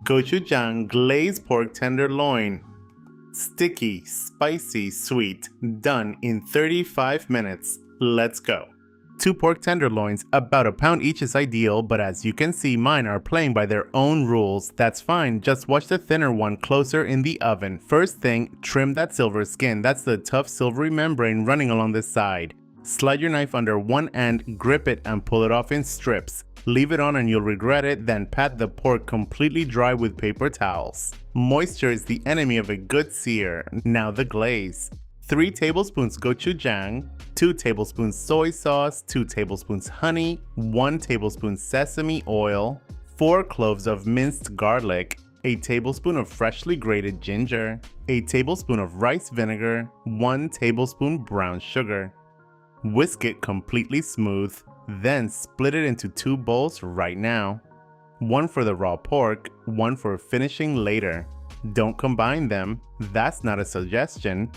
Gochujang Glazed pork tenderloin. Sticky, spicy, sweet, done in 35 minutes. Let's go. 2 pork tenderloins, about a pound each is ideal, but as you can see, mine are playing by their own rules. That's fine, just watch the thinner one closer in the oven. First thing, trim that silver skin. That's the tough silvery membrane running along the side. Slide your knife under one end, grip it and pull it off in strips. Leave it on and you'll regret it, then pat the pork completely dry with paper towels. Moisture is the enemy of a good sear. Now the glaze. 3 tablespoons gochujang, 2 tablespoons soy sauce, 2 tablespoons honey, 1 tablespoon sesame oil, 4 cloves of minced garlic, a tablespoon of freshly grated ginger, a tablespoon of rice vinegar, 1 tablespoon brown sugar. Whisk it completely smooth, then split it into 2 bowls right now. 1 for the raw pork, 1 for finishing later. Don't combine them, that's not a suggestion.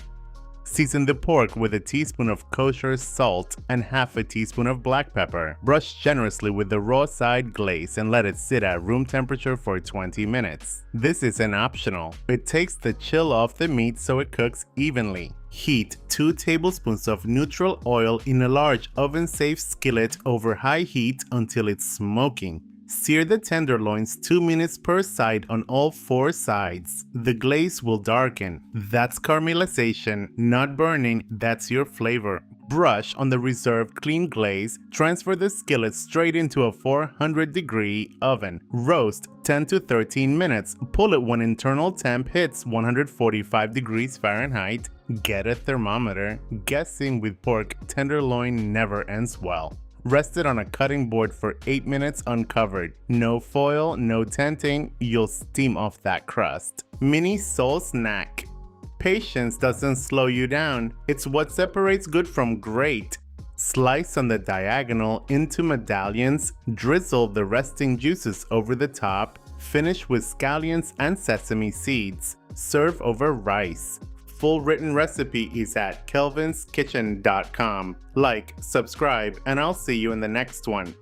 Season the pork with a teaspoon of kosher salt and half a teaspoon of black pepper. Brush generously with the raw side glaze and let it sit at room temperature for 20 minutes. This is an optional. It takes the chill off the meat so it cooks evenly. Heat 2 tablespoons of neutral oil in a large oven-safe skillet over high heat until it's smoking. Sear the tenderloins 2 minutes per side on all 4 sides. The glaze will darken. That's caramelization, not burning, that's your flavor. Brush on the reserved clean glaze, transfer the skillet straight into a 400-degree oven. Roast 10 to 13 minutes. Pull it when internal temp hits 145 degrees Fahrenheit. Get a thermometer. Guessing with pork tenderloin never ends well. Rest it on a cutting board for 8 minutes uncovered. No foil, no tenting, you'll steam off that crust. Mini soul snack. Patience doesn't slow you down. It's what separates good from great. Slice on the diagonal into medallions, drizzle the resting juices over the top, finish with scallions and sesame seeds. Serve over rice. Full written recipe is at kelvinskitchen.com. Like, subscribe, and I'll see you in the next one.